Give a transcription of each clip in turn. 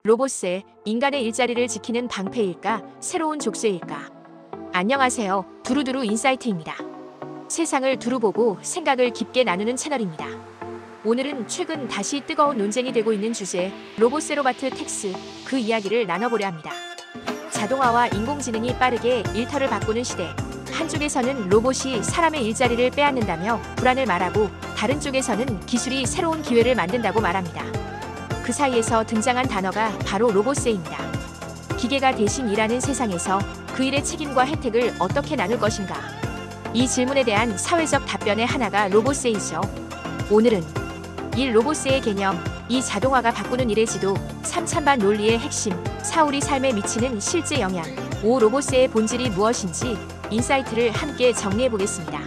로봇세, 인간의 일자리를 지키는 방패일까, 새로운 족쇄일까? 안녕하세요. 두루두루 인사이트입니다. 세상을 두루보고 생각을 깊게 나누는 채널입니다. 오늘은 최근 다시 뜨거운 논쟁이 되고 있는 주제, 로봇세 로바트 텍스, 그 이야기를 나눠보려 합니다. 자동화와 인공지능이 빠르게 일터를 바꾸는 시대. 한쪽에서는 로봇이 사람의 일자리를 빼앗는다며 불안을 말하고, 다른 쪽에서는 기술이 새로운 기회를 만든다고 말합니다. 그 사이에서 등장한 단어가 바로 로봇세입니다. 기계가 대신 일하는 세상에서 그 일의 책임과 혜택을 어떻게 나눌 것인가? 이 질문에 대한 사회적 답변의 하나가 로봇세이죠. 오늘은 이 로봇세의 개념, 이 자동화가 바꾸는 일의 지도, 3찬반 논리의 핵심, 우리 삶에 미치는 실제 영향, 로봇세의 본질이 무엇인지 인사이트를 함께 정리해보겠습니다.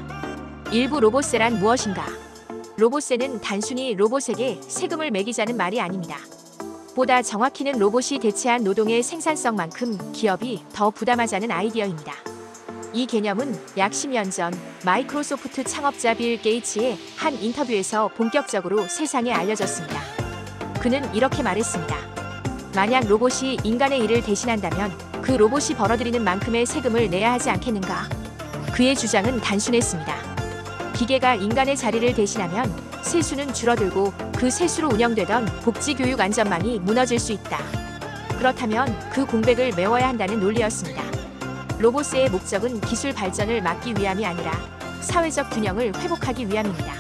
일부 로봇세란 무엇인가? 로봇세는 단순히 로봇에게 세금을 매기자는 말이 아닙니다. 보다 정확히는 로봇이 대체한 노동의 생산성만큼 기업이 더 부담하자는 아이디어입니다. 이 개념은 약 10년 전 마이크로소프트 창업자 빌 게이츠의 한 인터뷰에서 본격적으로 세상에 알려졌습니다. 그는 이렇게 말했습니다. 만약 로봇이 인간의 일을 대신한다면 그 로봇이 벌어들이는 만큼의 세금을 내야 하지 않겠는가? 그의 주장은 단순했습니다. 기계가 인간의 자리를 대신하면 세수는 줄어들고 그 세수로 운영되던 복지교육 안전망이 무너질 수 있다. 그렇다면 그 공백을 메워야 한다는 논리였습니다. 로봇세의 목적은 기술 발전을 막기 위함이 아니라 사회적 균형을 회복하기 위함입니다.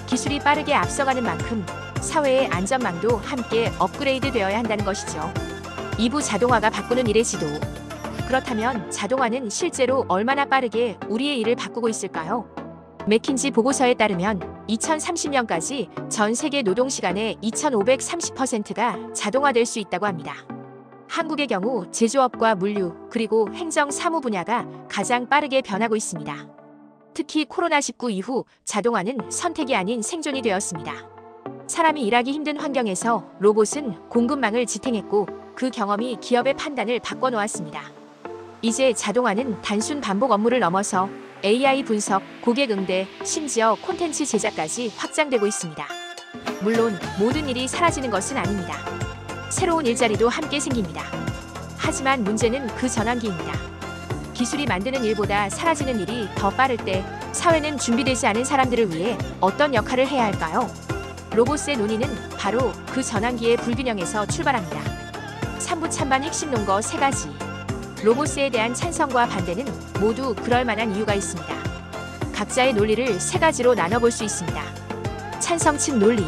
기술이 빠르게 앞서가는 만큼 사회의 안전망도 함께 업그레이드 되어야 한다는 것이죠. 2부 자동화가 바꾸는 일의 지도. 그렇다면 자동화는 실제로 얼마나 빠르게 우리의 일을 바꾸고 있을까요? 맥킨지 보고서에 따르면 2030년까지 전 세계 노동시간의 2530%가 자동화될 수 있다고 합니다. 한국의 경우 제조업과 물류, 그리고 행정 사무 분야가 가장 빠르게 변하고 있습니다. 특히 코로나19 이후 자동화는 선택이 아닌 생존이 되었습니다. 사람이 일하기 힘든 환경에서 로봇은 공급망을 지탱했고, 그 경험이 기업의 판단을 바꿔놓았습니다. 이제 자동화는 단순 반복 업무를 넘어서 AI 분석, 고객 응대, 심지어 콘텐츠 제작까지 확장되고 있습니다. 물론 모든 일이 사라지는 것은 아닙니다. 새로운 일자리도 함께 생깁니다. 하지만 문제는 그 전환기입니다. 기술이 만드는 일보다 사라지는 일이 더 빠를 때 사회는 준비되지 않은 사람들을 위해 어떤 역할을 해야 할까요? 로봇세 논의는 바로 그 전환기의 불균형에서 출발합니다. 3부 찬반 핵심 논거 3가지. 로봇세에 대한 찬성과 반대는 모두 그럴 만한 이유가 있습니다. 각자의 논리를 3가지로 나눠볼 수 있습니다. 찬성 측 논리.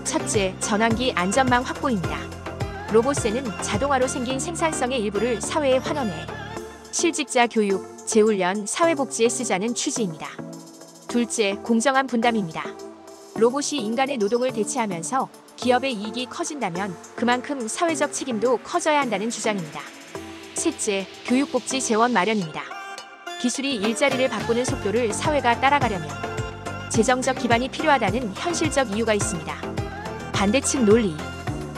첫째, 전환기 안전망 확보입니다. 로봇세는 자동화로 생긴 생산성의 일부를 사회에 환원해 실직자 교육, 재훈련, 사회복지에 쓰자는 취지입니다. 둘째, 공정한 분담입니다. 로봇이 인간의 노동을 대체하면서 기업의 이익이 커진다면 그만큼 사회적 책임도 커져야 한다는 주장입니다. 셋째, 교육복지 재원 마련입니다. 기술이 일자리를 바꾸는 속도를 사회가 따라가려면 재정적 기반이 필요하다는 현실적 이유가 있습니다. 반대측 논리.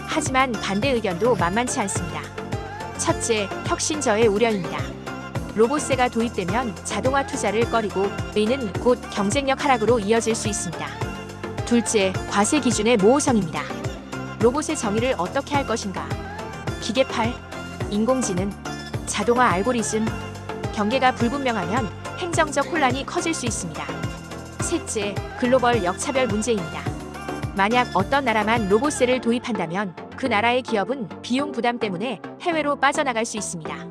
하지만 반대 의견도 만만치 않습니다. 첫째, 혁신 저해 우려입니다. 로봇세가 도입되면 자동화 투자를 꺼리고 이는 곧 경쟁력 하락으로 이어질 수 있습니다. 둘째, 과세 기준의 모호성입니다. 로봇의 정의를 어떻게 할 것인가? 기계팔, 인공지능, 자동화 알고리즘, 경계가 불분명하면 행정적 혼란이 커질 수 있습니다. 셋째, 글로벌 역차별 문제입니다. 만약 어떤 나라만 로봇세를 도입한다면 그 나라의 기업은 비용 부담 때문에 해외로 빠져나갈 수 있습니다.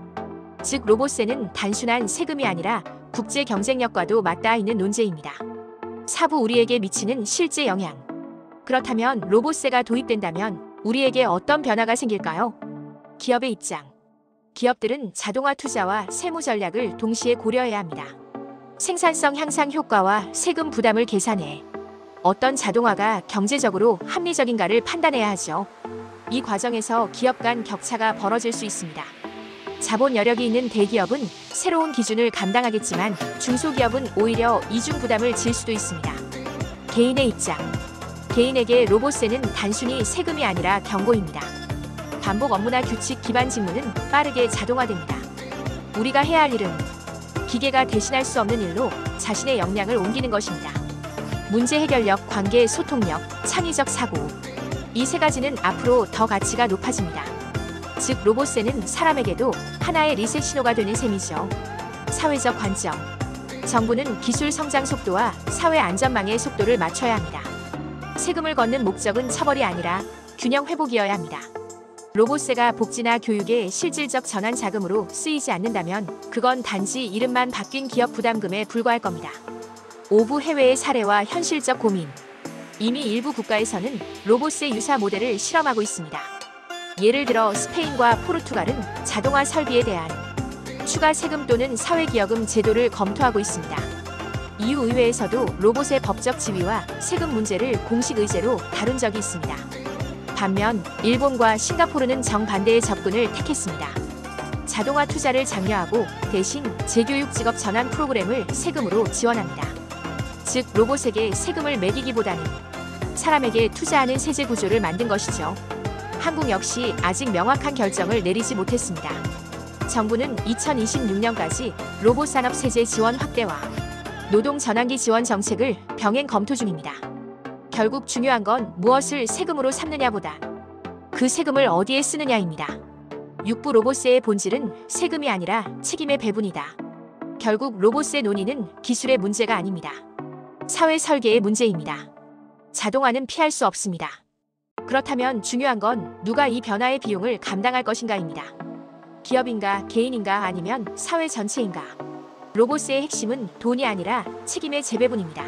즉, 로봇세는 단순한 세금이 아니라 국제 경쟁력과도 맞닿아 있는 논제입니다. 4부 우리에게 미치는 실제 영향. 그렇다면 로봇세가 도입된다면 우리에게 어떤 변화가 생길까요? 기업의 입장. 기업들은 자동화 투자와 세무 전략을 동시에 고려해야 합니다. 생산성 향상 효과와 세금 부담을 계산해 어떤 자동화가 경제적으로 합리적인가를 판단해야 하죠. 이 과정에서 기업 간 격차가 벌어질 수 있습니다. 자본 여력이 있는 대기업은 새로운 기준을 감당하겠지만 중소기업은 오히려 이중 부담을 질 수도 있습니다. 개인의 입장. 개인에게 로봇세는 단순히 세금이 아니라 경고입니다. 반복 업무나 규칙 기반 직무는 빠르게 자동화됩니다. 우리가 해야 할 일은 기계가 대신할 수 없는 일로 자신의 역량을 옮기는 것입니다. 문제 해결력, 관계 소통력, 창의적 사고. 이 3가지는 앞으로 더 가치가 높아집니다. 즉 로봇세는 사람에게도 하나의 리셋 신호가 되는 셈이죠. 사회적 관점. 정부는 기술 성장 속도와 사회 안전망의 속도를 맞춰야 합니다. 세금을 걷는 목적은 처벌이 아니라 균형 회복이어야 합니다. 로봇세가 복지나 교육의 실질적 전환 자금으로 쓰이지 않는다면 그건 단지 이름만 바뀐 기업 부담금에 불과할 겁니다. 5부 해외의 사례와 현실적 고민. 이미 일부 국가에서는 로봇세 유사 모델을 실험하고 있습니다. 예를 들어 스페인과 포르투갈은 자동화 설비에 대한 추가 세금 또는 사회기여금 제도를 검토하고 있습니다. EU 의회에서도 로봇의 법적 지위와 세금 문제를 공식 의제로 다룬 적이 있습니다. 반면 일본과 싱가포르는 정반대의 접근을 택했습니다. 자동화 투자를 장려하고 대신 재교육 직업 전환 프로그램을 세금으로 지원합니다. 즉 로봇에게 세금을 매기기보다는 사람에게 투자하는 세제 구조를 만든 것이죠. 한국 역시 아직 명확한 결정을 내리지 못했습니다. 정부는 2026년까지 로봇 산업 세제 지원 확대와 노동 전환기 지원 정책을 병행 검토 중입니다. 결국 중요한 건 무엇을 세금으로 삼느냐보다 그 세금을 어디에 쓰느냐입니다. 6부 로봇세의 본질은 세금이 아니라 책임의 배분이다. 결국 로봇세 논의는 기술의 문제가 아닙니다. 사회 설계의 문제입니다. 자동화는 피할 수 없습니다. 그렇다면 중요한 건 누가 이 변화의 비용을 감당할 것인가입니다. 기업인가 개인인가 아니면 사회 전체인가. 로봇세의 핵심은 돈이 아니라 책임의 재배분입니다.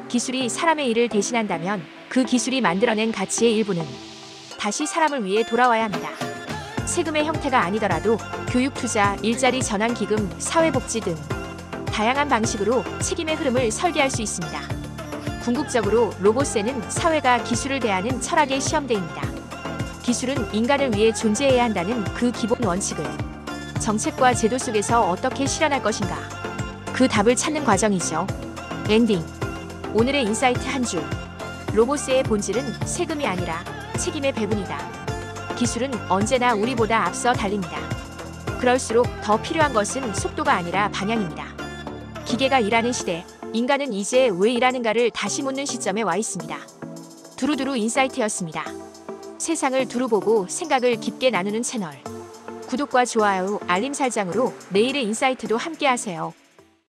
기술이 사람의 일을 대신한다면 그 기술이 만들어낸 가치의 일부는 다시 사람을 위해 돌아와야 합니다. 세금의 형태가 아니더라도 교육 투자, 일자리 전환 기금, 사회복지 등 다양한 방식으로 책임의 흐름을 설계할 수 있습니다. 궁극적으로 로봇세는 사회가 기술을 대하는 철학의 시험대입니다. 기술은 인간을 위해 존재해야 한다는 그 기본 원칙을 정책과 제도 속에서 어떻게 실현할 것인가. 그 답을 찾는 과정이죠. 엔딩. 오늘의 인사이트 한 줄. 로봇세의 본질은 세금이 아니라 책임의 배분이다. 기술은 언제나 우리보다 앞서 달립니다. 그럴수록 더 필요한 것은 속도가 아니라 방향입니다. 기계가 일하는 시대, 인간은 이제 왜 일하는가를 다시 묻는 시점에 와 있습니다. 두루두루 인사이트였습니다. 세상을 두루보고 생각을 깊게 나누는 채널. 구독과 좋아요, 알림 설정으로 내일의 인사이트도 함께하세요.